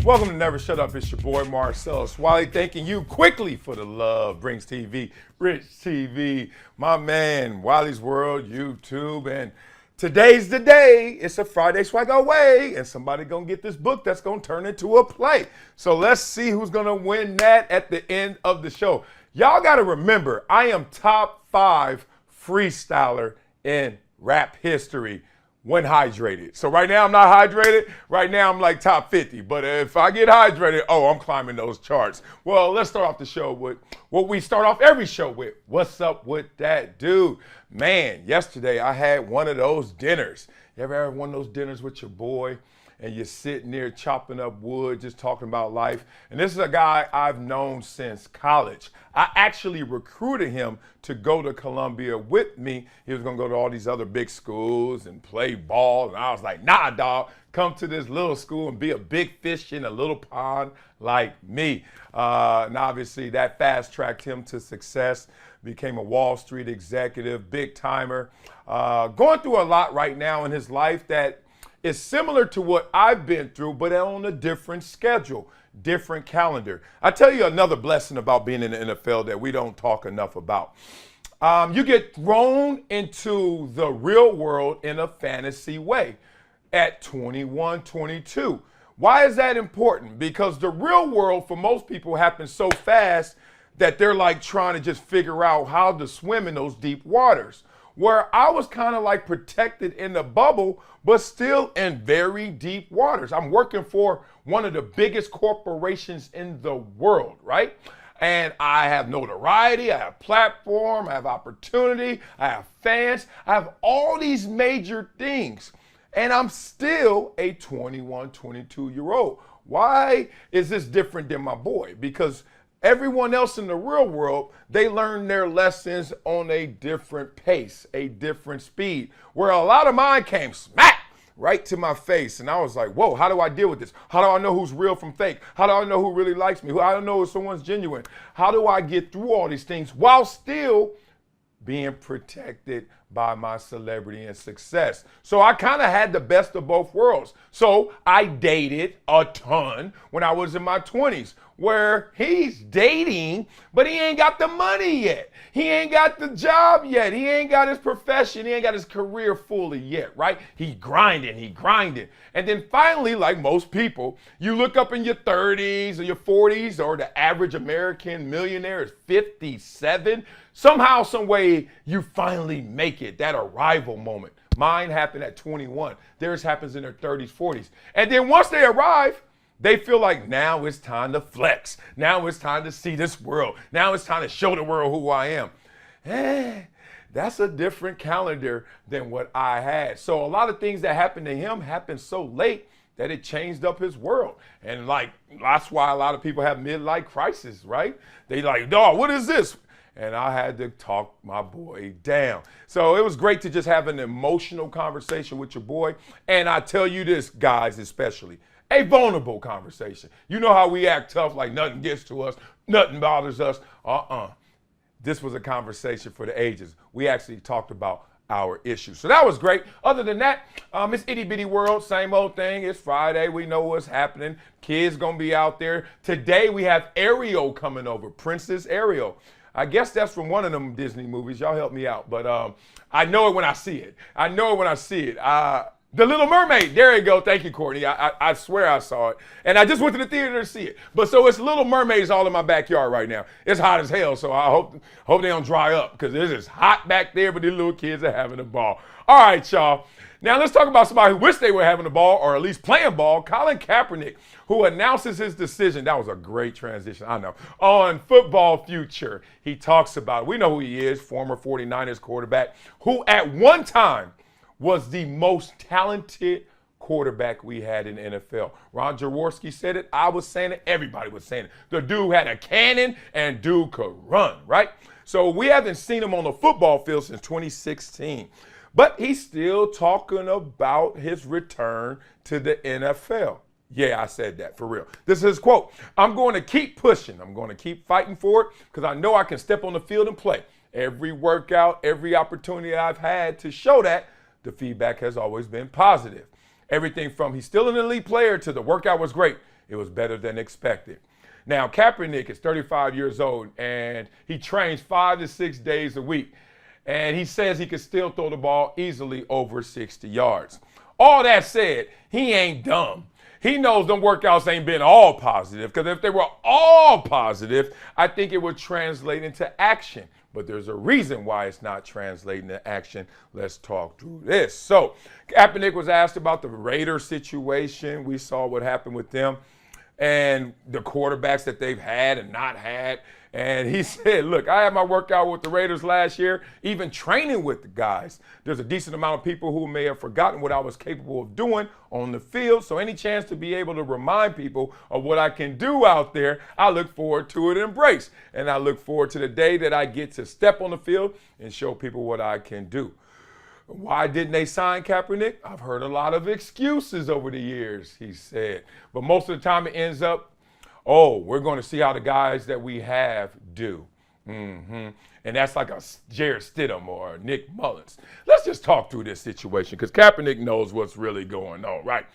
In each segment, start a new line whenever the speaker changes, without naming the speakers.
Welcome to Never Shut Up. It's your boy Marcellus. Wiley thanking you quickly for the love. Brings TV, Rich TV, my man, Wiley's World, YouTube. And today's the day. It's a Friday swag away. And somebody going to get this book that's going to turn into a play. So let's see who's going to win that at the end of the show. Y'all got to remember, I am top 5 freestyler in rap history when hydrated. So right now I'm not hydrated. Right now I'm like top 50. But if I get hydrated, I'm climbing those charts. Well, let's start off the show with what we start off every show with. What's up with that dude? Man, yesterday I had one of those dinners. You ever had one of those dinners with your boy and you're sitting there chopping up wood, just talking about life? And this is a guy I've known since college. I actually recruited him to go to Columbia with me. He was gonna go to all these other big schools and play ball. And I was like, nah, dog, come to this little school and be a big fish in a little pond like me. And obviously that fast-tracked him to success. Became a Wall Street executive, big timer. Going through a lot right now in his life that is similar to what I've been through, but on a different schedule, different calendar. I tell you another blessing about being in the NFL that we don't talk enough about. You get thrown into the real world in a fantasy way at 21, 22. Why is that important? Because the real world for most people happens so fast that they're like trying to just figure out how to swim in those deep waters. Where I was kind of like protected in the bubble, but still in very deep waters. I'm working for one of the biggest corporations in the world, right? And I have notoriety, I have platform, I have opportunity, I have fans, I have all these major things. And I'm still a 21, 22-year-old. Why is this different than my boy? Because everyone else in the real world, they learn their lessons on a different pace, a different speed, where a lot of mine came smack right to my face. And I was like, whoa, how do I deal with this? How do I know who's real from fake? How do I know who really likes me? How do I know if someone's genuine? How do I get through all these things while still being protected by my celebrity and success? So I kind of had the best of both worlds. So I dated a ton when I was in my 20s, where he's dating, but he ain't got the money yet. He ain't got the job yet. He ain't got his profession. He ain't got his career fully yet, right? He grinding. And then finally, like most people, you look up in your 30s or your 40s, or the average American millionaire is 57. Somehow, some way, you finally make it, that arrival moment. Mine happened at 21. Theirs happens in their 30s, 40s. And then once they arrive, they feel like now it's time to flex. Now it's time to see this world. Now it's time to show the world who I am. That's a different calendar than what I had. So a lot of things that happened to him happened so late that it changed up his world. And like, that's why a lot of people have midlife crisis, right? They like, dog, what is this? And I had to talk my boy down. So it was great to just have an emotional conversation with your boy. And I tell you this, guys, especially, a vulnerable conversation. You know how we act tough, like nothing gets to us, nothing bothers us. This was a conversation for the ages. We actually talked about our issues. So that was great. Other than that, it's itty bitty world, same old thing. It's Friday. We know what's happening. Kids gonna be out there. Today we have Ariel coming over, Princess Ariel. I guess that's from one of them Disney movies. Y'all help me out. But I know it when I see it. The Little Mermaid. There you go. Thank you, Courtney. I swear I saw it. And I just went to the theater to see it. But so it's Little Mermaids all in my backyard right now. It's hot as hell, so I hope they don't dry up, because it is hot back there, but these little kids are having a ball. All right, y'all. Now let's talk about somebody who wish they were having a ball, or at least playing ball. Colin Kaepernick, who announces his decision. That was a great transition, I know. On football future. He talks about it. We know who he is, former 49ers quarterback, who at one time was the most talented quarterback we had in the NFL. Ron Jaworski said it. I was saying it. Everybody was saying it. The dude had a cannon and dude could run, right? So we haven't seen him on the football field since 2016. But he's still talking about his return to the NFL. Yeah, I said that for real. This is his quote. I'm going to keep pushing. I'm going to keep fighting for it because I know I can step on the field and play. Every workout, every opportunity I've had to show that, the feedback has always been positive. Everything from he's still an elite player to the workout was great. It was better than expected. Now, Kaepernick is 35 years old, and he trains 5 to 6 days a week. And he says he can still throw the ball easily over 60 yards. All that said, he ain't dumb. He knows them workouts ain't been all positive, because if they were all positive, I think it would translate into action. But there's a reason why it's not translating to action. Let's talk through this. So, Kaepernick was asked about the Raiders situation. We saw what happened with them and the quarterbacks that they've had and not had. And he said, look, I had my workout with the Raiders last year, even training with the guys. There's a decent amount of people who may have forgotten what I was capable of doing on the field. So any chance to be able to remind people of what I can do out there, I look forward to it and embrace. And I look forward to the day that I get to step on the field and show people what I can do. Why didn't they sign Kaepernick? I've heard a lot of excuses over the years, he said. But most of the time it ends up, oh, we're going to see how the guys that we have do. And that's like a Jared Stidham or a Nick Mullins. Let's just talk through this situation, because Kaepernick knows what's really going on, right?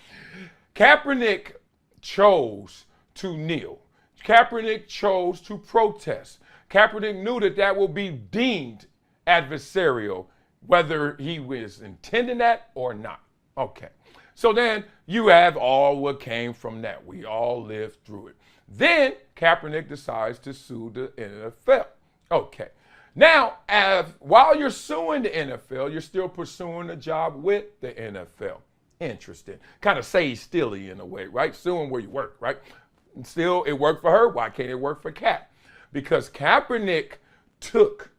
Kaepernick chose to kneel. Kaepernick chose to protest. Kaepernick knew that that will be deemed adversarial, whether he was intending that or not. Okay. So then you have all what came from that. We all lived through it. Then Kaepernick decides to sue the NFL. Okay. Now, while you're suing the NFL, you're still pursuing a job with the NFL. Interesting. Kind of say stilly in a way, right? Suing where you work, right? And still, it worked for her. Why can't it work for Cap? Because Kaepernick took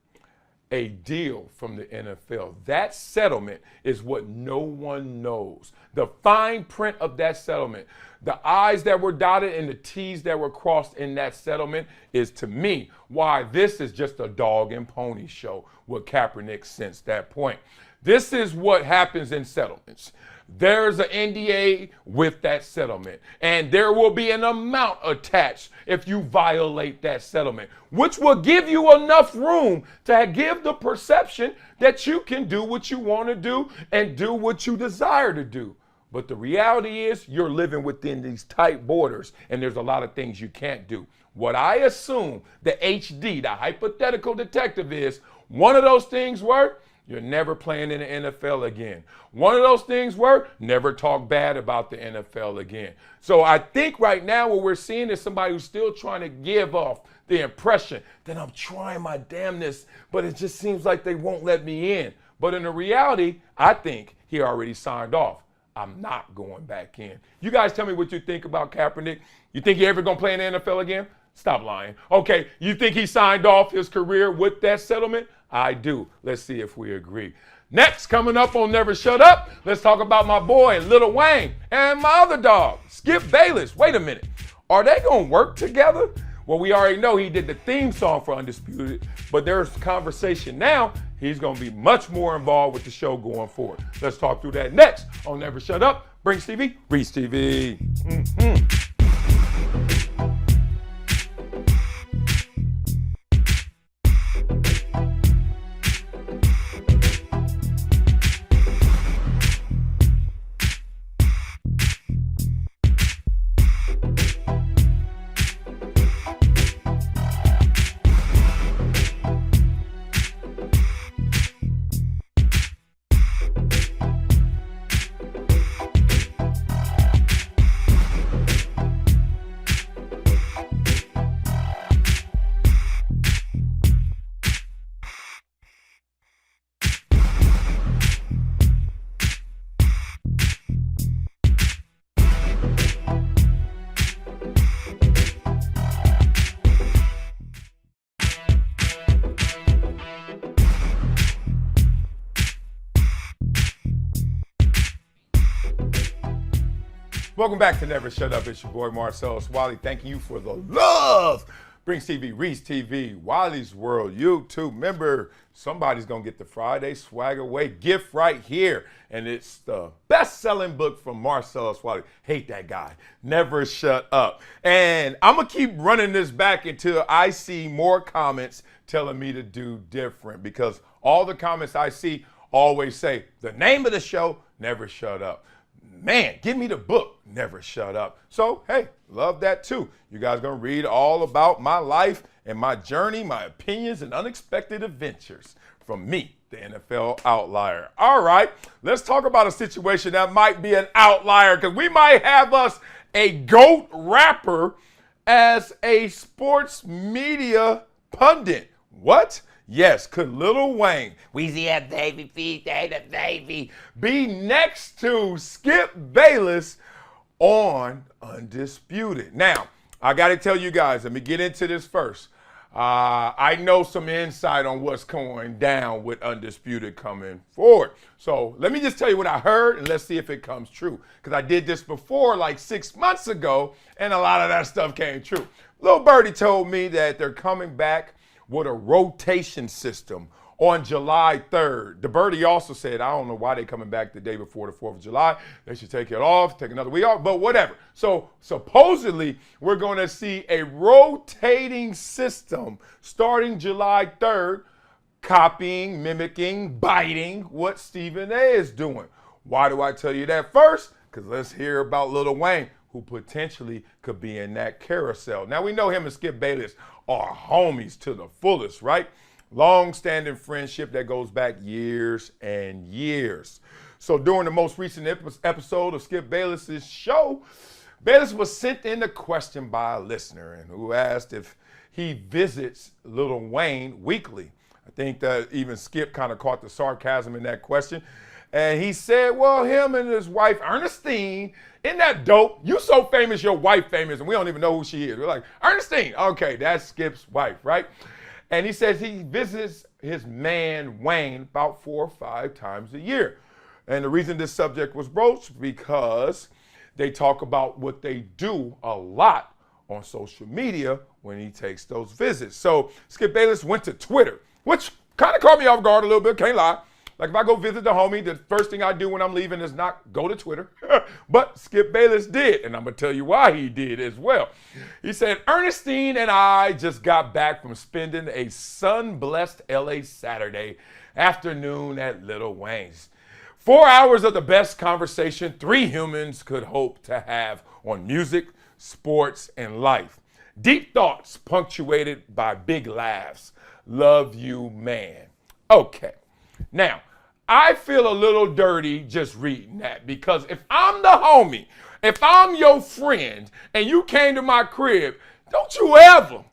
a deal from the NFL. That settlement is what no one knows. The fine print of that settlement, the I's that were dotted and the T's that were crossed in that settlement is, to me, why this is just a dog and pony show with Kaepernick since that point. This is what happens in settlements. There's an NDA with that settlement, and there will be an amount attached if you violate that settlement, which will give you enough room to give the perception that you can do what you want to do and do what you desire to do. But the reality is you're living within these tight borders, and there's a lot of things you can't do. What I assume the HD, the hypothetical detective, is one of those things were, you're never playing in the NFL again. One of those things were, never talk bad about the NFL again. So I think right now what we're seeing is somebody who's still trying to give off the impression that I'm trying my damnness, but it just seems like they won't let me in. But in the reality, I think he already signed off. I'm not going back in. You guys tell me what you think about Kaepernick. You think he ever going to play in the NFL again? Stop lying. Okay, you think he signed off his career with that settlement? I do. Let's see if we agree. Next, coming up on Never Shut Up, let's talk about my boy, Lil Wayne, and my other dog, Skip Bayless. Wait a minute. Are they going to work together? Well, we already know he did the theme song for Undisputed, but there's conversation now. He's going to be much more involved with the show going forward. Let's talk through that next on Never Shut Up. Brings TV, Reach TV. Welcome back to Never Shut Up. It's your boy Marcellus. Wiley, thanking you for the love. Brings TV, Reach TV, Wiley's World, YouTube. Remember, somebody's going to get the Friday Swag Away gift right here. And it's the best-selling book from Marcellus Wiley. Hate that guy. Never Shut Up. And I'm going to keep running this back until I see more comments telling me to do different, because all the comments I see always say the name of the show, Never Shut Up. Man, give me the book. Never shut up. So, hey, love that too. You guys going to read all about my life and my journey, my opinions, and unexpected adventures from me, the NFL outlier. All right, let's talk about a situation that might be an outlier because we might have us a GOAT rapper as a sports media pundit. What? Yes, could Lil Wayne, Weezy F baby, feet, the baby, be next to Skip Bayless on Undisputed? Now, I got to tell you guys, let me get into this first. I know some insight on what's going down with Undisputed coming forward. So let me just tell you what I heard and let's see if it comes true. Because I did this before like 6 months ago and a lot of that stuff came true. Lil Birdie told me that they're coming back with a rotation system on July 3rd. The Birdie also said, I don't know why they're coming back the day before the 4th of July. They should take it off, take another week off, but whatever. So supposedly we're going to see a rotating system starting July 3rd, copying, mimicking, biting what Stephen A is doing. Why do I tell you that first? Because let's hear about Lil Wayne, who potentially could be in that carousel. Now we know him and Skip Bayless are homies to the fullest, right? Long-standing friendship that goes back years and years. So during the most recent episode of Skip Bayless's show, Bayless was sent in a question by a listener and who asked if he visits Lil Wayne weekly. I think that even Skip kind of caught the sarcasm in that question. And he said, well, him and his wife, Ernestine, isn't that dope? You so famous, your wife famous, and we don't even know who she is. We're like, Ernestine, okay, that's Skip's wife, right? And he says he visits his man, Wayne, about 4 or 5 times a year. And the reason this subject was broached, because they talk about what they do a lot on social media when he takes those visits. So Skip Bayless went to Twitter, which kind of caught me off guard a little bit, can't lie. Like if I go visit the homie, the first thing I do when I'm leaving is not go to Twitter. But Skip Bayless did, and I'm going to tell you why he did as well. He said, Ernestine and I just got back from spending a sun-blessed LA Saturday afternoon at Lil Wayne's. 4 hours of the best conversation 3 humans could hope to have on music, sports, and life. Deep thoughts punctuated by big laughs. Love you, man. Okay. Now, I feel a little dirty just reading that because if I'm the homie, if I'm your friend and you came to my crib, don't you ever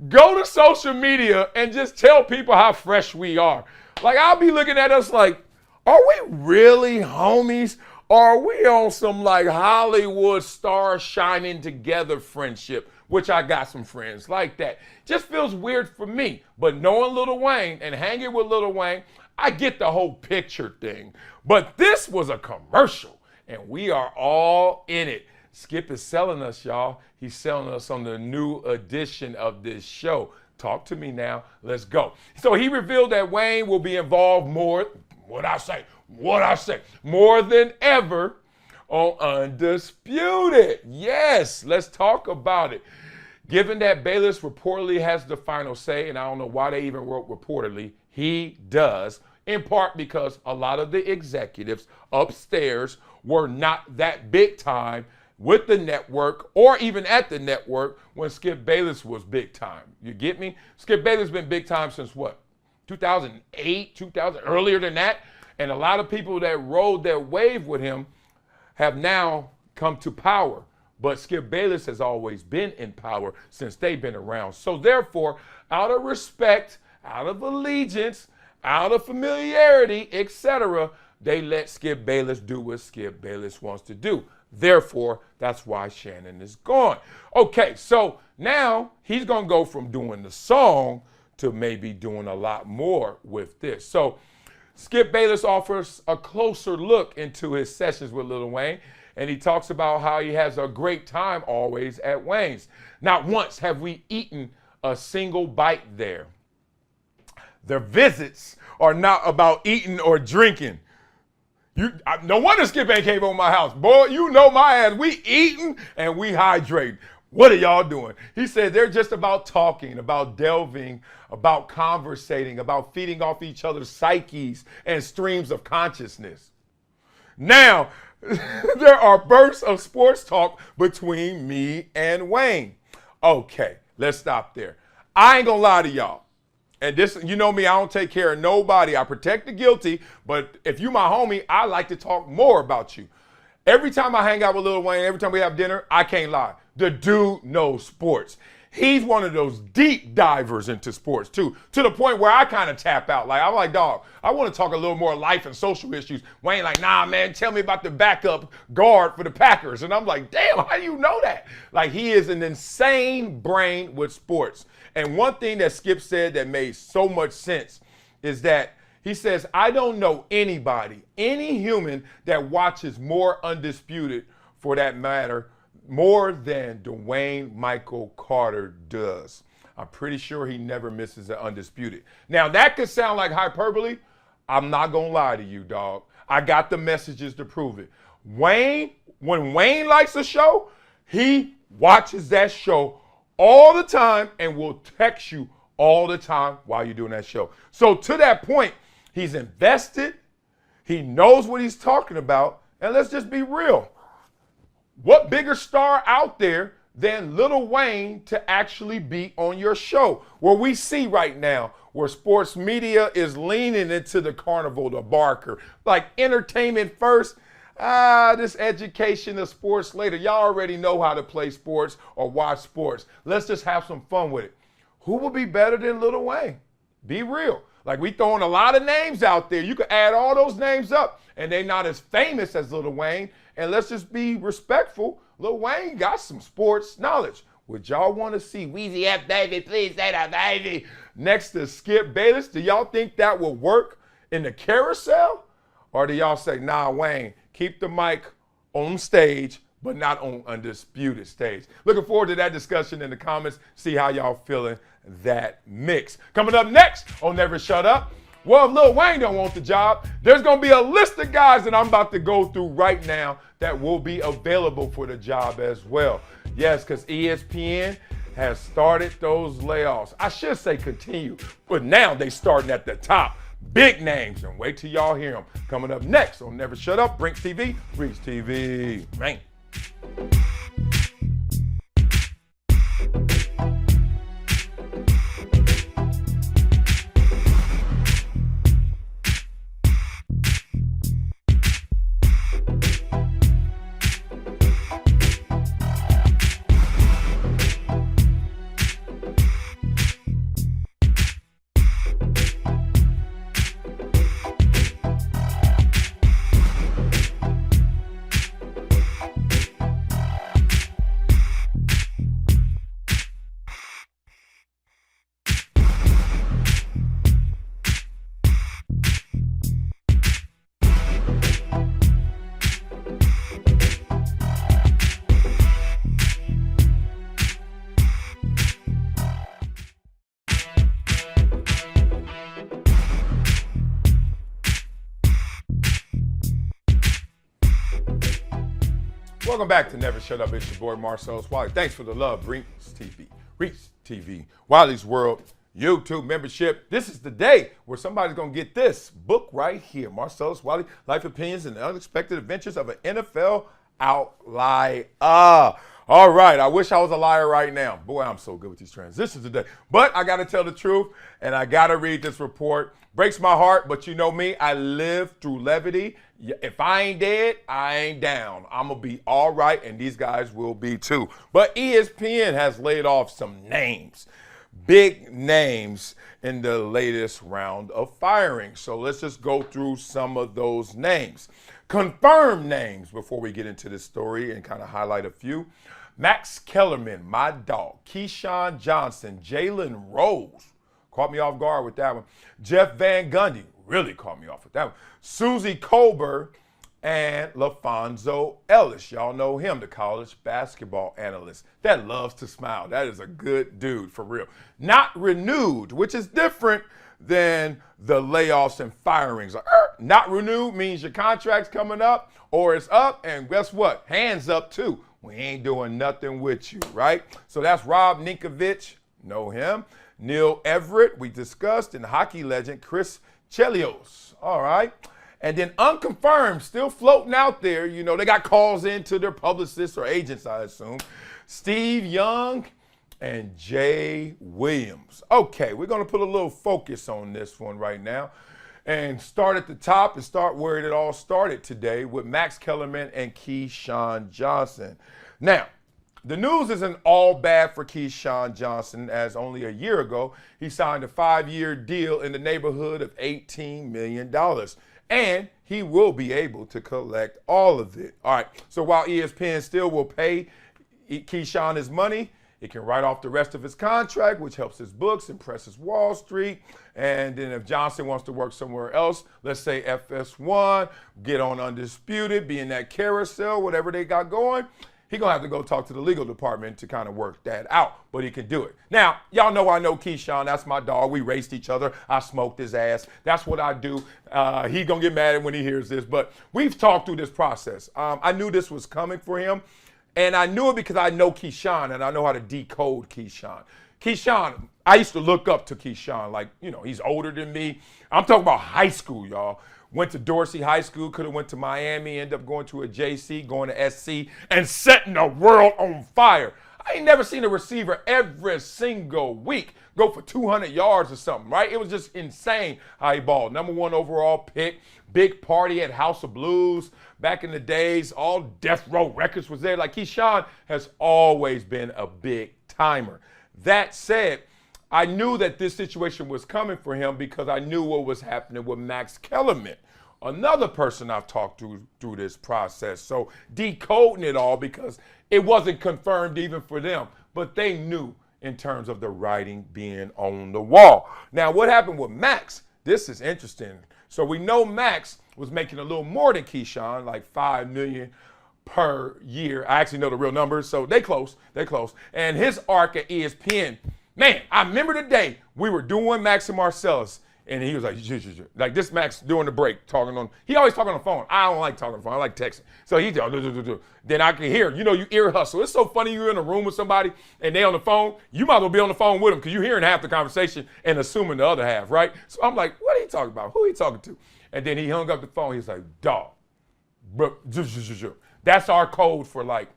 go to social media and just tell people how fresh we are. Like I'll be looking at us like, are we really homies? Or are we on some like Hollywood stars shining together friendship? Which I got some friends like that. Just feels weird for me. But knowing Lil Wayne and hanging with Lil Wayne, I get the whole picture thing. But this was a commercial, and we are all in it. Skip is selling us, y'all. He's selling us on the new edition of this show. Talk to me now. Let's go. So he revealed that Wayne will be involved more, more than ever on Undisputed. Yes, let's talk about it. Given that Bayless reportedly has the final say, and I don't know why they even wrote reportedly, he does, in part because a lot of the executives upstairs were not that big time with the network or even at the network when Skip Bayless was big time. You get me? Skip Bayless been big time since what? 2008, 2000, earlier than that. And a lot of people that rode their wave with him have now come to power. But Skip Bayless has always been in power since they've been around. So therefore, out of respect, out of allegiance, out of familiarity, etc., they let Skip Bayless do what Skip Bayless wants to do. Therefore, that's why Shannon is gone. Okay, so now he's going to go from doing the song to maybe doing a lot more with this. So Skip Bayless offers a closer look into his sessions with Lil Wayne, and he talks about how he has a great time always at Wayne's. Not once have we eaten a single bite there. Their visits are not about eating or drinking. No wonder Skip ain't came over my house. Boy, you know my ass. We eating and we hydrate. What are y'all doing? He said they're just about talking, about delving, about conversating, about feeding off each other's psyches and streams of consciousness. Now, there are bursts of sports talk between me and Wayne. Okay, let's stop there. I ain't gonna lie to y'all. And this, you know me, I don't take care of nobody. I protect the guilty, but if you my homie, I like to talk more about you. Every time I hang out with Lil Wayne, every time we have dinner, I can't lie. The dude knows sports. He's one of those deep divers into sports too, to the point where I kind of tap out. Like, I'm like, dog, I want to talk a little more life and social issues. Wayne like, nah, man, tell me about the backup guard for the Packers. And I'm like, damn, how do you know that? Like, he is an insane brain with sports. And one thing that Skip said that made so much sense is that he says, I don't know anybody, any human that watches more Undisputed, for that matter, more than Dwayne Michael Carter does. I'm pretty sure he never misses an Undisputed. Now, that could sound like hyperbole. I'm not going to lie to you, dog. I got the messages to prove it. Wayne, when Wayne likes a show, he watches that show all the time and will text you all the time while you're doing that show. So to that point, he's invested. He knows what he's talking about. And let's just be real. What bigger star out there than Lil Wayne to actually be on your show? Where we see right now where sports media is leaning into the carnival, the barker. Like entertainment first, this education of sports later. Y'all already know how to play sports or watch sports. Let's just have some fun with it. Who will be better than Lil Wayne? Be real. Like, we throwing a lot of names out there. You could add all those names up, and they're not as famous as Lil Wayne. And let's just be respectful. Lil Wayne got some sports knowledge. Would y'all want to see Weezy F. Davy, please say that, Davy, next to Skip Bayless? Do y'all think that will work in the carousel? Or do y'all say, nah, Wayne, keep the mic on stage, but not on Undisputed stage? Looking forward to that discussion in the comments. See how y'all feeling that mix. Coming up next on Never Shut Up. Well, if Lil Wayne don't want the job, there's going to be a list of guys that I'm about to go through right now that will be available for the job as well. Yes, because ESPN has started those layoffs. I should say continue, but now they starting at the top. Big names, and wait till y'all hear them. Coming up next on Never Shut Up, Brinks TV, Reach TV. Man. Welcome back to Never Shut Up. It's your boy Marcellus, Wiley. Thanks for the love. Reach TV, Reach TV, Wiley's World, YouTube membership. This is the day where somebody's going to get this book right here. Marcellus Wiley, Life Opinions and the Unexpected Adventures of an NFL Outlier. All right, I wish I was a liar right now. Boy, I'm so good with these transitions today. But I got to tell the truth, and I got to read this report. Breaks my heart, but you know me, I live through levity. If I ain't dead, I ain't down. I'm going to be all right, and these guys will be too. But ESPN has laid off some names, big names in the latest round of firing. So let's just go through some of those names. Confirmed names before we get into this story and kind of highlight a few. Max Kellerman, my dog. Keyshawn Johnson, Jalen Rose. Caught me off guard with that one. Jeff Van Gundy really caught me off with that one. Susie Colbert and LaFonso Ellis. Y'all know him, the college basketball analyst that loves to smile. That is a good dude, for real. Not renewed, which is different than the layoffs and firings. Like, not renewed means your contract's coming up or it's up, and guess what? Hands up too. We ain't doing nothing with you, right? So that's Rob Ninkovich. Know him. Neil Everett, we discussed, and hockey legend Chris Chelios. All right. And then unconfirmed, still floating out there, they got calls into their publicists or agents, I assume. Steve Young and Jay Williams. Okay, we're going to put a little focus on this one right now and start at the top and start where it all started today with Max Kellerman and Keyshawn Johnson. Now, the news isn't all bad for Keyshawn Johnson, as only a year ago he signed a 5-year deal in the neighborhood of $18 million. And he will be able to collect all of it. All right, so while ESPN still will pay Keyshawn his money, it can write off the rest of his contract, which helps his books, impresses Wall Street. And then if Johnson wants to work somewhere else, let's say FS1, get on Undisputed, be in that carousel, whatever they got going, he's going to have to go talk to the legal department to kind of work that out, but he can do it. Now, y'all know I know Keyshawn. That's my dog. We raced each other. I smoked his ass. That's what I do. He's going to get mad when he hears this, but we've talked through this process. I knew this was coming for him, and I knew it because I know Keyshawn, and I know how to decode Keyshawn. Keyshawn, I used to look up to Keyshawn. Like, he's older than me. I'm talking about high school, y'all. Went to Dorsey High School, could have went to Miami, ended up going to a JC, going to SC, and setting the world on fire. I ain't never seen a receiver every single week go for 200 yards or something, right? It was just insane how he balled. #1 overall pick, big party at House of Blues. Back in the days, all Death Row Records was there. Like, Keyshawn has always been a big timer. That said, I knew that this situation was coming for him because I knew what was happening with Max Kellerman, another person I've talked to through this process. So decoding it all because it wasn't confirmed even for them, but they knew in terms of the writing being on the wall. Now, what happened with Max? This is interesting. So we know Max was making a little more than Keyshawn, like $5 million per year. I actually know the real numbers, so they close. And his arc at ESPN, man, I remember the day we were doing Max and Marcellus, and he was like this Max during the break talking on. He always talking on the phone. I don't like talking on the phone. I like texting. So he then I can hear. You ear hustle. It's so funny you're in a room with somebody and they on the phone. You might as well be on the phone with them because you're hearing half the conversation and assuming the other half, right? So I'm like, what are you talking about? Who are you talking to? And then he hung up the phone. He's like, dog. That's our code for like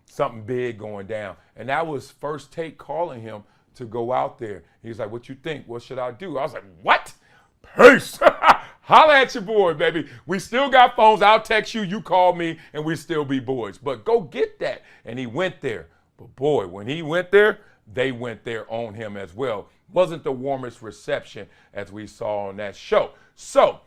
something big going down. And that was First Take calling him to go out there. He's like, what you think? What should I do? I was like, what? Peace. Holla at your boy, baby. We still got phones. I'll text you. You call me, and we still be boys. But go get that. And he went there. But boy, when he went there, they went there on him as well. Wasn't the warmest reception as we saw on that show. So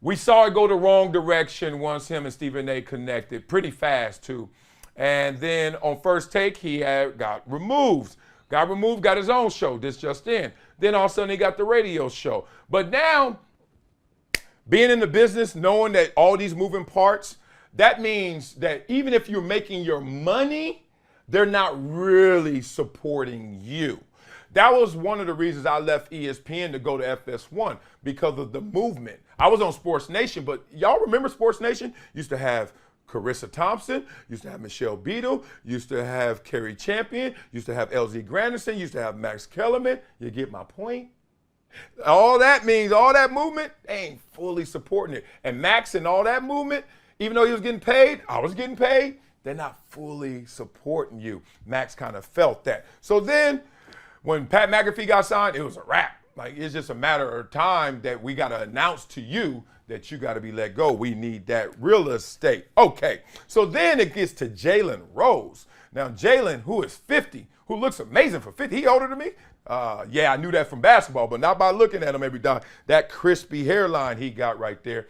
we saw it go the wrong direction once him and Stephen A. connected pretty fast, too. And then on First Take, he got removed. Got his own show, this just in. Then all of a sudden he got the radio show. But now, being in the business, knowing that all these moving parts, that means that even if you're making your money, they're not really supporting you. That was one of the reasons I left ESPN to go to FS1 because of the movement. I was on Sports Nation, but y'all remember Sports Nation? Used to have Carissa Thompson, used to have Michelle Beadle, used to have Kerry Champion, used to have LZ Granderson, used to have Max Kellerman. You get my point? All that means, all that movement, they ain't fully supporting it. And Max and all that movement, even though he was getting paid, I was getting paid, they're not fully supporting you. Max kind of felt that. So then when Pat McAfee got signed, it was a wrap. Like, it's just a matter of time that we got to announce to you that you got to be let go. We need that real estate. Okay, so then it gets to Jalen Rose. Now, Jalen, who is 50, who looks amazing for 50. He older than me? Yeah, I knew that from basketball, but not by looking at him every day. That crispy hairline he got right there.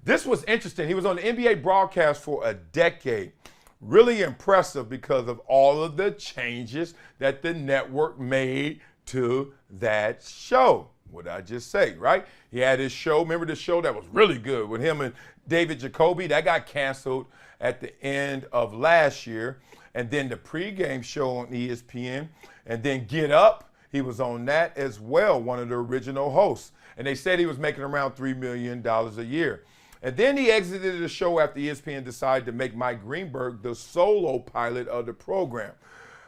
This was interesting. He was on the NBA broadcast for a decade. Really impressive because of all of the changes that the network made to that show. What did I just say, right? He had his show. Remember this show that was really good with him and David Jacoby? That got canceled at the end of last year. And then the pregame show on ESPN. And then Get Up, he was on that as well, one of the original hosts. And they said he was making around $3 million a year. And then he exited the show after ESPN decided to make Mike Greenberg the solo pilot of the program.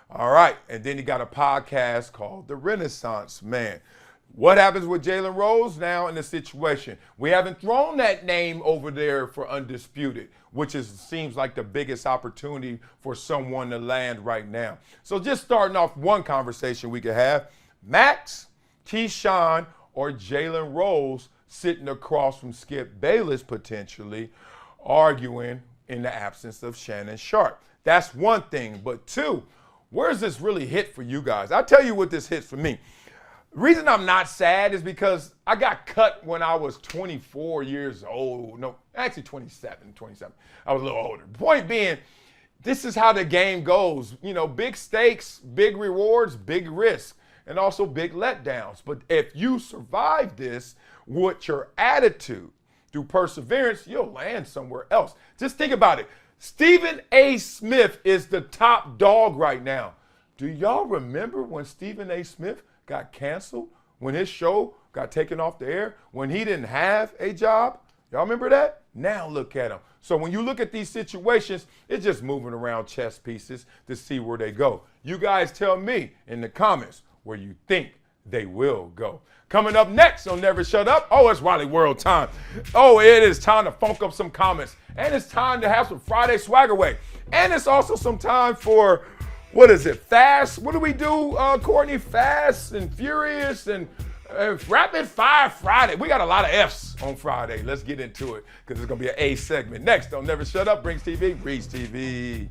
All right. And then he got a podcast called The Renaissance Man. What happens with Jalen Rose now in the situation? We haven't thrown that name over there for Undisputed, which seems like the biggest opportunity for someone to land right now. So just starting off one conversation we could have, Max, Keyshawn, or Jalen Rose sitting across from Skip Bayless potentially arguing in the absence of Shannon Sharp. That's one thing. But two, where's this really hit for you guys? I'll tell you what this hits for me. The reason I'm not sad is because I got cut when I was 24 years old. No, actually 27. I was a little older. Point being, this is how the game goes. You know, big stakes, big rewards, big risk, and also big letdowns. But if you survive this with your attitude, through perseverance, you'll land somewhere else. Just think about it. Stephen A. Smith is the top dog right now. Do y'all remember when Stephen A. Smith got canceled, when his show got taken off the air, when he didn't have a job? Y'all remember that? Now look at him. So when you look at these situations, it's just moving around chess pieces to see where they go. You guys tell me in the comments where you think they will go. Coming up next on Never Shut Up, it's Wiley World time. It is time to funk up some comments. And it's time to have some Friday swag away. And it's also some time for, what is it, Fast? What do we do, Courtney? Fast and Furious and Rapid Fire Friday. We got a lot of F's on Friday. Let's get into it because it's going to be an A segment. Next on Never Shut Up, Brings TV, Reads TV.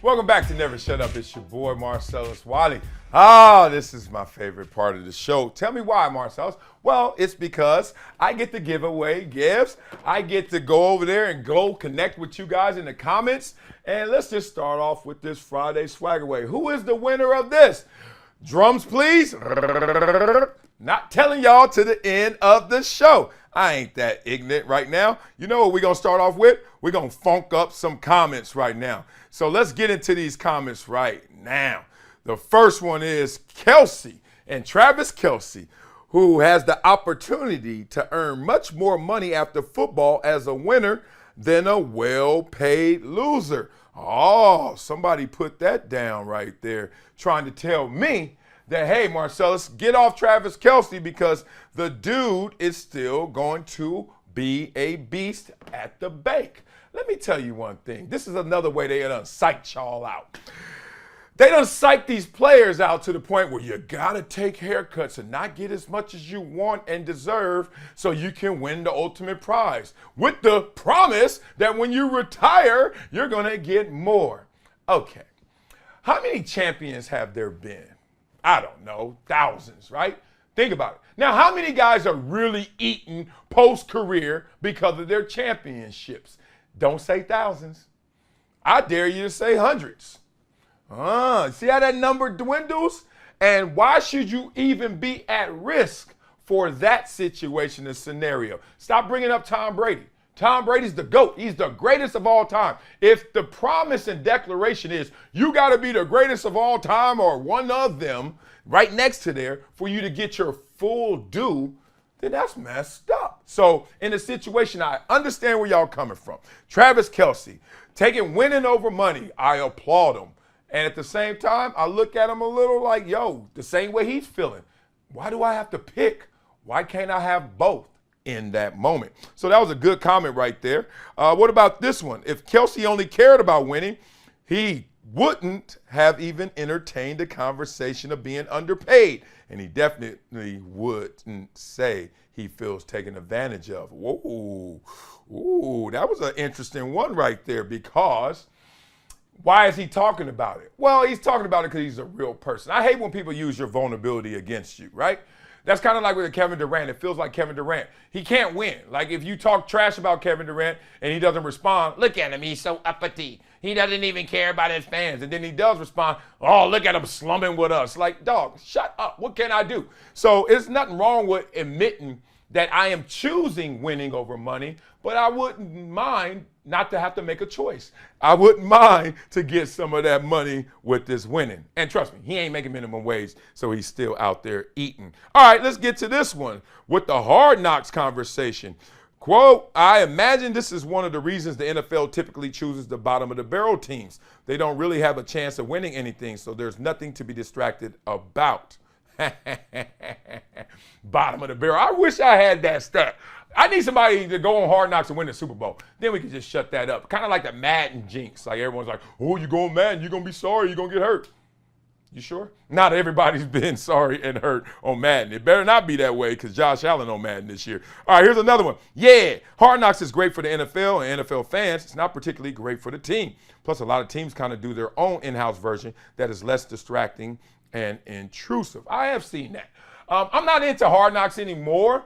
Welcome back to Never Shut Up. It's your boy, Marcellus Wiley. This is my favorite part of the show. Tell me why, Marcellus. Well, it's because I get to give away gifts. I get to go over there and go connect with you guys in the comments. And let's just start off with this Friday swag away. Who is the winner of this? Drums, please. Not telling y'all to the end of the show. I ain't that ignorant right now. You know what we're going to start off with? We're going to funk up some comments right now. So let's get into these comments right now. The first one is Kelsey and Travis Kelsey, who has the opportunity to earn much more money after football as a winner than a well-paid loser. Somebody put that down right there, trying to tell me that, hey, Marcellus, get off Travis Kelsey because the dude is still going to be a beast at the bank. Let me tell you one thing. This is another way they done psych y'all out. They done psych these players out to the point where you got to take haircuts and not get as much as you want and deserve so you can win the ultimate prize with the promise that when you retire, you're going to get more. Okay. How many champions have there been? I don't know, thousands, right? Think about it. Now, how many guys are really eating post-career because of their championships? Don't say thousands. I dare you to say hundreds. See how that number dwindles? And why should you even be at risk for that situation and scenario? Stop bringing up Tom Brady. Tom Brady's the GOAT. He's the greatest of all time. If the promise and declaration is you got to be the greatest of all time or one of them right next to there for you to get your full due, then that's messed up. So in a situation, I understand where y'all coming from. Travis Kelsey, taking winning over money, I applaud him. And at the same time, I look at him a little like, the same way he's feeling. Why do I have to pick? Why can't I have both in that moment? So that was a good comment right there. What about this one? If Kelsey only cared about winning, he wouldn't have even entertained the conversation of being underpaid. And he definitely wouldn't say he feels taken advantage of. Whoa. Ooh, that was an interesting one right there, because why is he talking about it? Well, he's talking about it because he's a real person. I hate when people use your vulnerability against you, right? That's kind of like with Kevin Durant. It feels like Kevin Durant, he can't win. Like if you talk trash about Kevin Durant and he doesn't respond, look at him, he's so uppity. He doesn't even care about his fans. And then he does respond, oh, look at him slumming with us. Like, dog, shut up. What can I do? So it's nothing wrong with admitting that I am choosing winning over money, but I wouldn't mind not to have to make a choice. I wouldn't mind to get some of that money with this winning. And trust me, he ain't making minimum wage, so he's still out there eating. All right, let's get to this one with the Hard Knocks conversation. Quote, I imagine this is one of the reasons the NFL typically chooses the bottom of the barrel teams. They don't really have a chance of winning anything, so there's nothing to be distracted about. Bottom of the barrel. I wish I had that stat. I need somebody to go on Hard Knocks and win the Super Bowl. Then we can just shut that up. Kind of like the Madden jinx. Like everyone's like, oh, you going Madden, you're going to be sorry, you're going to get hurt. You sure? Not everybody's been sorry and hurt on Madden. It better not be that way because Josh Allen on Madden this year. All right, here's another one. Yeah, Hard Knocks is great for the NFL and NFL fans. It's not particularly great for the team. Plus, a lot of teams kind of do their own in-house version that is less distracting and intrusive. I have seen that. I'm not into Hard Knocks anymore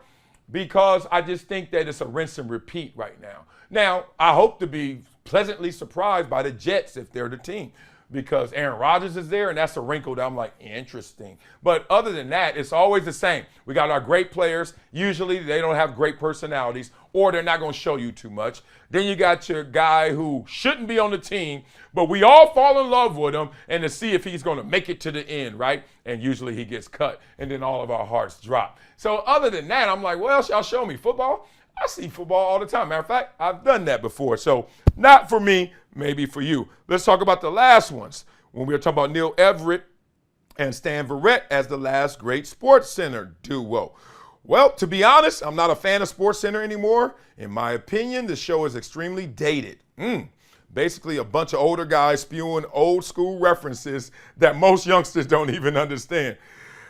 because I just think that it's a rinse and repeat right now. Now, I hope to be pleasantly surprised by the Jets if they're the team, because Aaron Rodgers is there, and that's a wrinkle that I'm like, interesting. But other than that, it's always the same. We got our great players. Usually they don't have great personalities, or they're not going to show you too much. Then you got your guy who shouldn't be on the team, but we all fall in love with him and to see if he's going to make it to the end, right? And usually he gets cut, and then all of our hearts drop. So other than that, I'm like, well, y'all show me football? I see football all the time. Matter of fact, I've done that before. So not for me, maybe for you. Let's talk about the last ones. When we were talking about Neil Everett and Stan Verrett as the last great Sports Center duo. Well, to be honest, I'm not a fan of Sports Center anymore. In my opinion, the show is extremely dated. Basically a bunch of older guys spewing old school references that most youngsters don't even understand.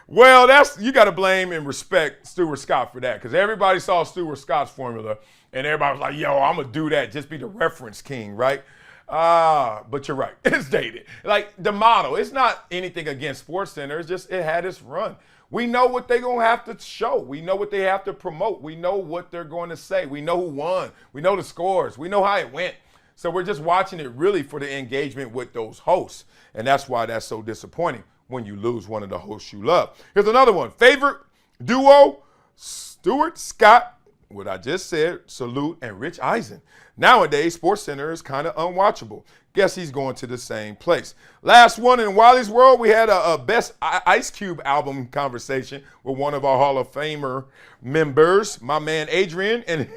Well, you got to blame and respect Stuart Scott for that, because everybody saw Stuart Scott's formula and everybody was like, yo, I'm going to do that. Just be the reference king, right? But you're right. It's dated. Like the model, it's not anything against SportsCenter. It's just it had its run. We know what they're going to have to show. We know what they have to promote. We know what they're going to say. We know who won. We know the scores. We know how it went. So we're just watching it really for the engagement with those hosts. And that's why that's so disappointing when you lose one of the hosts you love. Here's another one. Favorite duo, Stuart Scott, what I just said, Salute, and Rich Eisen. Nowadays, SportsCenter is kind of unwatchable. Guess he's going to the same place. Last one in Wiley's World, we had a best Ice Cube album conversation with one of our Hall of Famer members, my man Adrian. And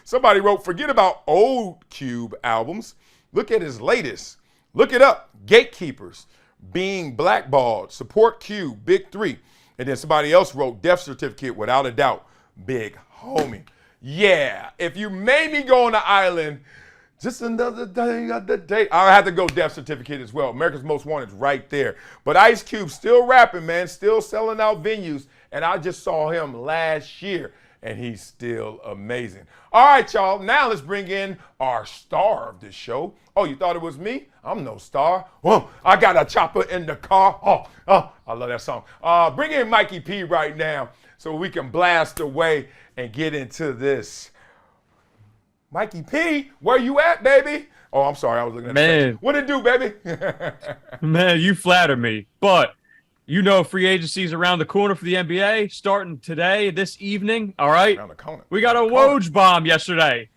somebody wrote, forget about old Cube albums. Look at his latest. Look it up. Gatekeepers. Being blackballed, support Q, Big Three. And then somebody else wrote Death Certificate, without a doubt, Big Homie. Yeah, if you made me go on the island, just another day of the day, I had to go Death Certificate as well. America's Most Wanted's right there. But Ice Cube still rapping, man, still selling out venues. And I just saw him last year, and he's still amazing. All right, y'all, now let's bring in our star of this show. Oh, you thought it was me? I'm no star. Whoa, I got a chopper in the car. Oh, I love that song. Bring in Mikey P right now so we can blast away and get into this. Mikey P, where you at, baby? Oh, I'm sorry, I was looking at
man.
What it do, baby?
Man, you flatter me. But you know free agency is around the corner for the NBA, starting today, this evening, all right?
Around the corner.
We got a Woj bomb yesterday.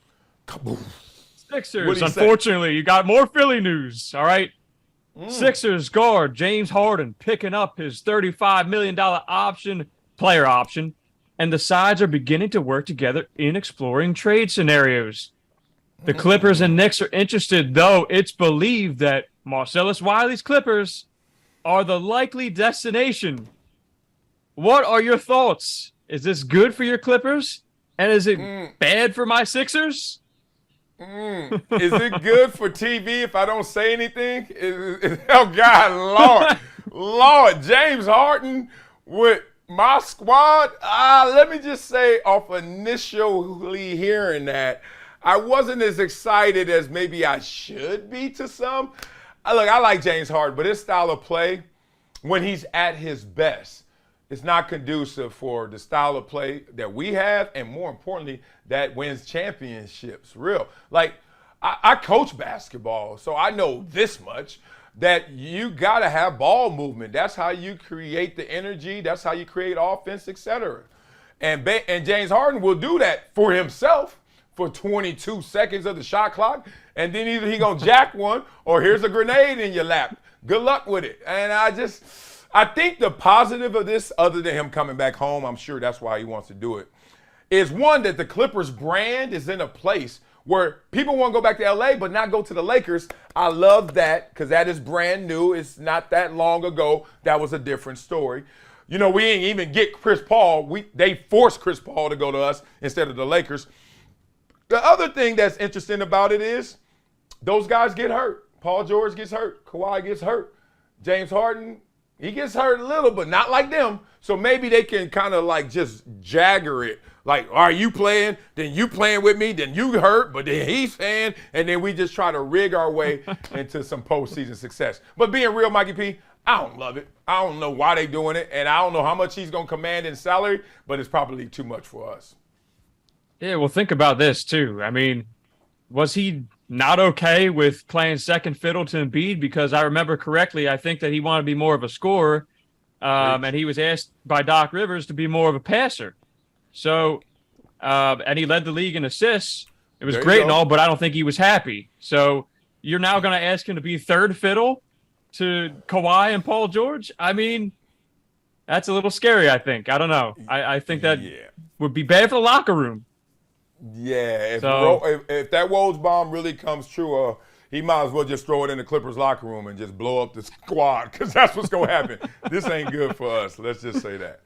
Kaboom.
Sixers, unfortunately, you got more Philly news, all right? Sixers guard James Harden picking up his $35 million player option, and the sides are beginning to work together in exploring trade scenarios. The Clippers and Knicks are interested, though it's believed that Marcellus Wiley's Clippers are the likely destination. What are your thoughts? Is this good for your Clippers? And is it bad for my Sixers?
Is it good for TV if I don't say anything? Oh, God, Lord, James Harden with my squad. Let me just say, off initially hearing that, I wasn't as excited as maybe I should be to some. Look, I like James Harden, but his style of play, when he's at his best, it's not conducive for the style of play that we have, and more importantly, that wins championships. Real. Like, I coach basketball, so I know this much, that you got to have ball movement. That's how you create the energy. That's how you create offense, etc. And James Harden will do that for himself for 22 seconds of the shot clock, and then either he going to jack one or here's a grenade in your lap. Good luck with it. And I think the positive of this, other than him coming back home, I'm sure that's why he wants to do it, is one, that the Clippers brand is in a place where people want to go back to LA but not go to the Lakers. I love that because that is brand new. It's not that long ago. That was a different story. You know, we ain't even get Chris Paul. They forced Chris Paul to go to us instead of the Lakers. The other thing that's interesting about it is those guys get hurt. Paul George gets hurt. Kawhi gets hurt. James Harden, he gets hurt a little, but not like them. So maybe they can kind of like just jagger it. Like, are you playing? Then you playing with me. Then you hurt, but then he's playing. And then we just try to rig our way into some postseason success. But being real, Mikey P, I don't love it. I don't know why they doing it. And I don't know how much he's going to command in salary, but it's probably too much for us.
Yeah, well, think about this, too. I mean, was he not okay with playing second fiddle to Embiid? Because I remember correctly, I think that he wanted to be more of a scorer, and he was asked by Doc Rivers to be more of a passer. So, and he led the league in assists. It was great and all, but I don't think he was happy. So you're now going to ask him to be third fiddle to Kawhi and Paul George? I mean, that's a little scary, I think. I don't know. I think that would be bad for the locker room.
Yeah, if that Woj bomb really comes true, he might as well just throw it in the Clippers locker room and just blow up the squad, because that's what's going to happen. This ain't good for us. Let's just say that.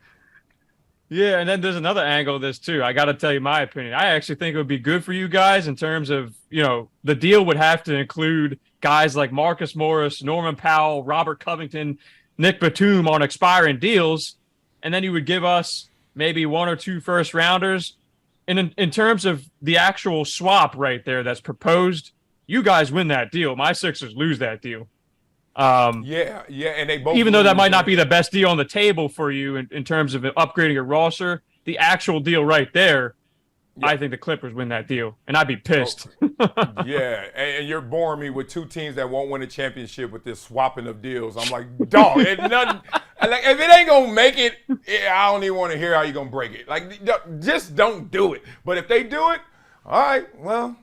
Yeah, and then there's another angle of this, too. I got to tell you my opinion. I actually think it would be good for you guys in terms of, you know, the deal would have to include guys like Marcus Morris, Norman Powell, Robert Covington, Nick Batum on expiring deals, and then you would give us maybe one or two first-rounders. And in terms of the actual swap right there that's proposed, you guys win that deal. My Sixers lose that deal.
And they both,
even though that might not be the best deal on the table for you in terms of upgrading your roster, the actual deal right there, I think the Clippers win that deal, and I'd be pissed.
And you're boring me with two teams that won't win a championship with this swapping of deals. I'm like, dog, it's nothing. Like, if it ain't gonna make it, I don't even want to hear how you're gonna break it. Like, just don't do it. But if they do it, all right, well,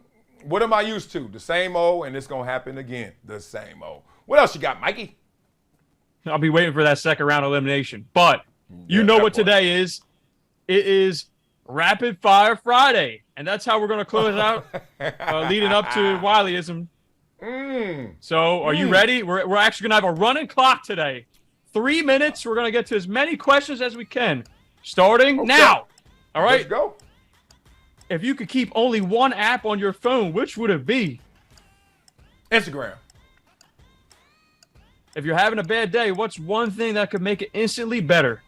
what am I used to? The same old, and it's gonna happen again. The same old. What else you got, Mikey?
I'll be waiting for that second round elimination. But you know what today is? It is Rapid Fire Friday. And that's how we're going to close it out, leading up to Wileyism. So are you ready? We're actually going to have a running clock today. 3 minutes. We're going to get to as many questions as we can. Starting now. All right?
Let's go.
If you could keep only one app on your phone, which would it be?
Instagram.
If you're having a bad day, what's one thing that could make it instantly better?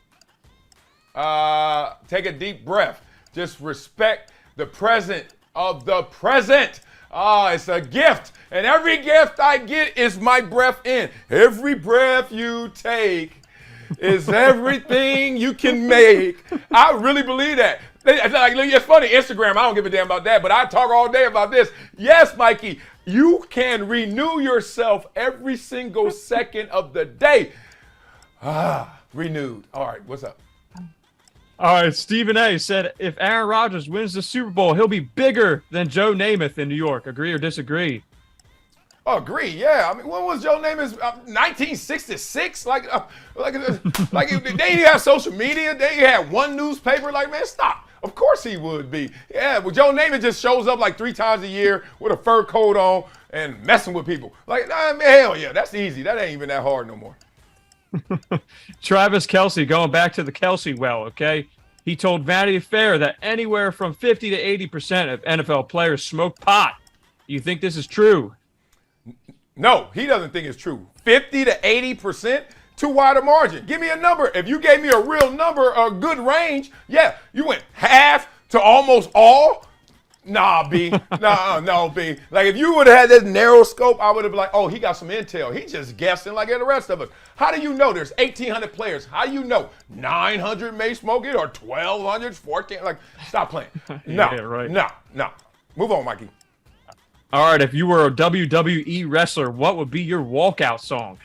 Take a deep breath. Just respect the present of the present. It's a gift. And every gift I get is my breath in. Every breath you take is everything you can make. I really believe that. It's funny, Instagram, I don't give a damn about that, but I talk all day about this. Yes, Mikey, you can renew yourself every single second of the day. Renewed. All right, what's up?
All right, Stephen A. said, if Aaron Rodgers wins the Super Bowl, he'll be bigger than Joe Namath in New York. Agree or disagree?
Oh, agree, yeah. I mean, when was Joe Namath? 1966? Like they didn't have social media. They had one newspaper. Like, man, stop. Of course he would be. Yeah, well, Joe Namath just shows up like 3 times a year with a fur coat on and messing with people. Like, man, hell yeah, that's easy. That ain't even that hard no more.
Travis Kelce, going back to the Kelce well, okay? He told Vanity Fair that anywhere from 50 to 80% of NFL players smoke pot. you think this is true?
No, he doesn't think it's true. 50 to 80%, too wide a margin. Give me a number. If you gave me a real number, a good range, yeah, you went half to almost all. Nah, B. No, B. Like, if you would have had this narrow scope, I would have been like, oh, he got some intel. He just guessing like the rest of us. How do you know there's 1,800 players? How do you know 900 may smoke it or 1,200, 14? Like, stop playing. No,
Yeah, right.
no. Move on, Mikey.
All right, if you were a WWE wrestler, what would be your walkout song?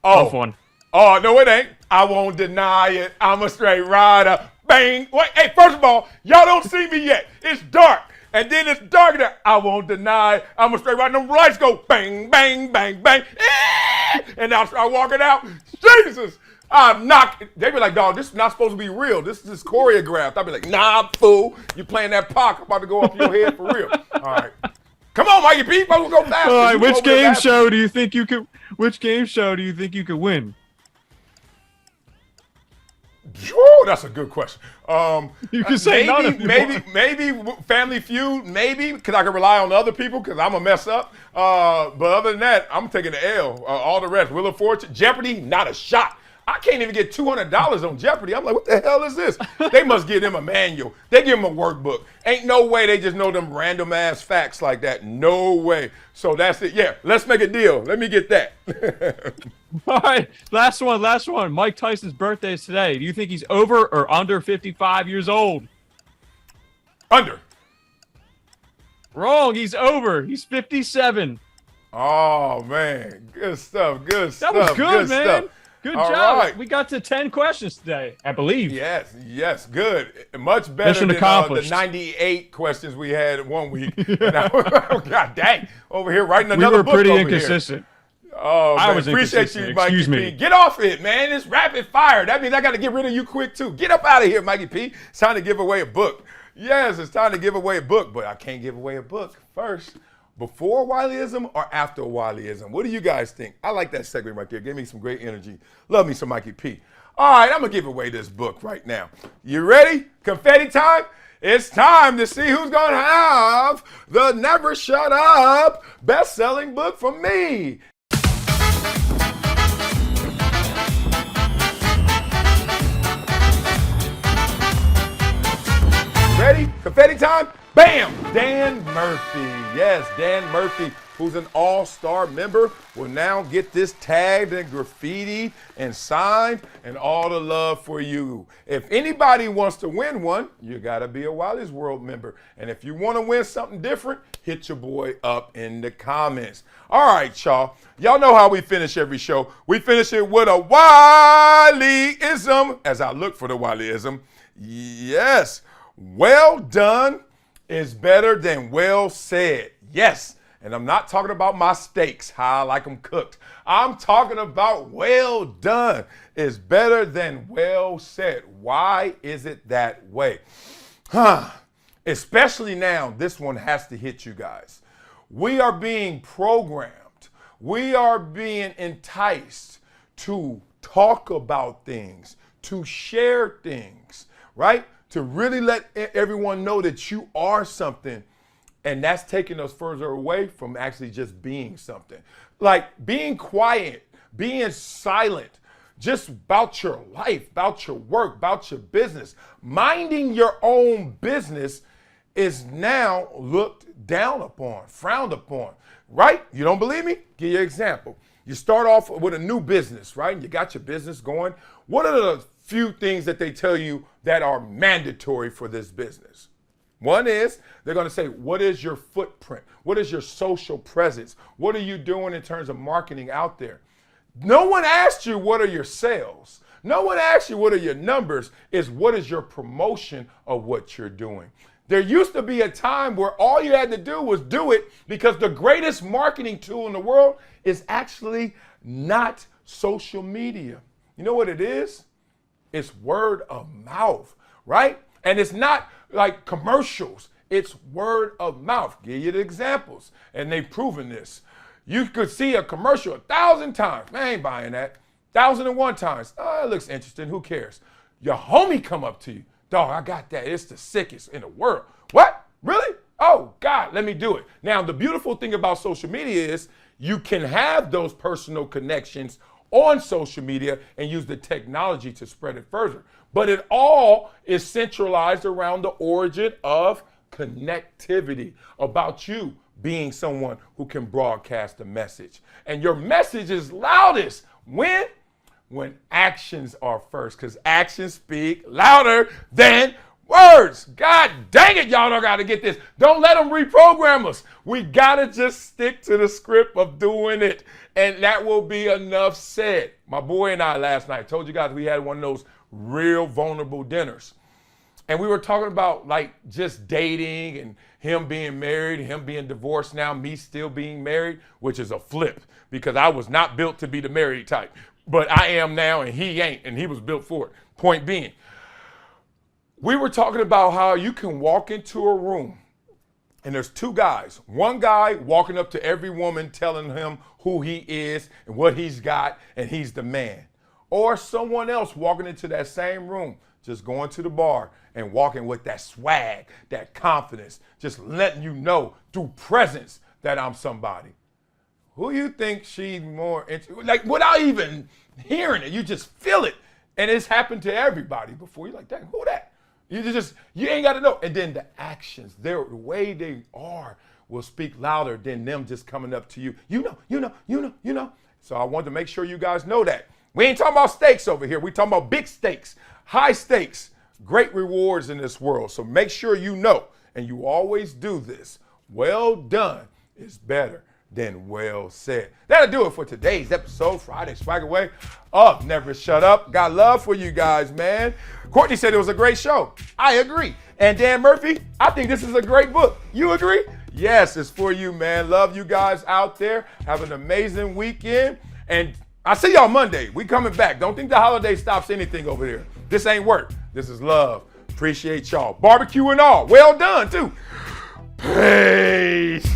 Tough one.
Oh, no, it ain't. I won't deny it. I'm a straight rider. Bang. Wait, hey, first of all, y'all don't see me yet. It's dark. And then it's dark there. I won't deny. I'm a straight rider. Them lights go bang, bang, bang, bang. And I'll start walking out. Jesus. I'm not. They be like, dog, this is not supposed to be real. This is choreographed. I'll be like, nah, fool. You playing that Pac. I'm about to go off your head for real. All right. Come on, Mikey P. We'll go faster.
All right, which game show do you think you could win?
Oh, that's a good question.
You can say none if you want.
Maybe Family Feud, maybe, because I can rely on other people because I'm a mess up. But other than that, I'm taking the L. All the rest, Wheel of Fortune, Jeopardy, not a shot. I can't even get $200 on Jeopardy. I'm like, what the hell is this? They must give them a manual. They give them a workbook. Ain't no way they just know them random ass facts like that. No way. So that's it. Yeah, let's make a deal. Let me get that.
All right, last one. Mike Tyson's birthday is today. Do you think he's over or under 55 years old?
Under.
Wrong. He's over. He's 57.
Oh, man. Good stuff.
That was good, man.
Stuff.
Good
All
job.
right.
We got to 10 questions today, I believe.
Yes, good. Much better
Mission
than
accomplished.
the 98 questions we had 1 week. God dang, over here writing another book.
We were pretty
over
inconsistent.
Here. Oh, man.
I was
Appreciate you, Mikey
Excuse me.
P. Get off it, man. It's rapid fire. That means I got to get rid of you quick, too. Get up out of here, Mikey P. It's time to give away a book. Yes, it's time to give away a book, but I can't give away a book first. Before Wileyism or after Wileyism? What do you guys think? I like that segment right there. Gave me some great energy. Love me some Mikey P. All right, I'm going to give away this book right now. You ready? Confetti time? It's time to see who's going to have the Never Shut Up best-selling book from me. Ready? Confetti time? Bam! Dan Murphy. Yes, Dan Murphy, who's an all-star member, will now get this tagged and graffitied and signed and all the love for you. If anybody wants to win one, you got to be a Wiley's World member. And if you want to win something different, hit your boy up in the comments. All right, y'all. Y'all know how we finish every show. We finish it with a Wileyism as I look for the Wileyism. Yes. Well done is better than well said. Yes. And I'm not talking about my steaks, how I like them cooked. I'm talking about well done is better than well said. Why is it that way? Especially now, this one has to hit you guys. We are being programmed. We are being enticed to talk about things, to share things, right? To really let everyone know that you are something. And that's taking us further away from actually just being something. Like being quiet, being silent, just about your life, about your work, about your business. Minding your own business is now looked down upon, frowned upon, right? You don't believe me? Give you an example. You start off with a new business, right? You got your business going. What are the few things that they tell you that are mandatory for this business? One is they're going to say, what is your footprint? What is your social presence? What are you doing in terms of marketing out there? No one asked you what are your sales. No one asked you what are your numbers. It's what is your promotion of what you're doing. There used to be a time where all you had to do was do it because the greatest marketing tool in the world is actually not social media. You know what it is? It's word of mouth, right? And it's not like commercials. It's word of mouth. Give you the examples. And they've proven this. You could see a commercial 1,000 times. Man, I ain't buying that. 1,001 times. Oh, it looks interesting. Who cares? Your homie come up to you. Dog, I got that. It's the sickest in the world. What? Really? Oh, God, let me do it. Now, the beautiful thing about social media is you can have those personal connections on social media and use the technology to spread it further. But it all is centralized around the origin of connectivity, about you being someone who can broadcast a message. And your message is loudest when actions are first, because actions speak louder than words. God dang it, y'all don't got to get this. Don't let them reprogram us. We got to just stick to the script of doing it, and that will be enough said. My boy and I last night, told you guys we had one of those real vulnerable dinners. And we were talking about like just dating and him being married, him being divorced now, me still being married, which is a flip because I was not built to be the married type. But I am now and he ain't, and he was built for it. Point being, we were talking about how you can walk into a room and there's two guys. One guy walking up to every woman telling him who he is and what he's got and he's the man. Or someone else walking into that same room, just going to the bar and walking with that swag, that confidence, just letting you know through presence that I'm somebody. Who you think she's more into? Like without even hearing it, you just feel it. And it's happened to everybody before. You're like, dang, who that? You ain't got to know. And then the actions, the way they are will speak louder than them just coming up to you. You know. So I wanted to make sure you guys know that. We ain't talking about stakes over here. We talking about big stakes, high stakes, great rewards in this world. So make sure you know, and you always do this. Well done is better than well said. That'll do it for today's episode, Friday Swag Away. Up, never shut up. Got love for you guys, man. Courtney said it was a great show. I agree. And Dan Murphy, I think this is a great book. You agree? Yes, it's for you, man. Love you guys out there. Have an amazing weekend. And I'll see y'all Monday. We coming back. Don't think the holiday stops anything over here. This ain't work. This is love. Appreciate y'all. Barbecue and all. Well done, too. Peace.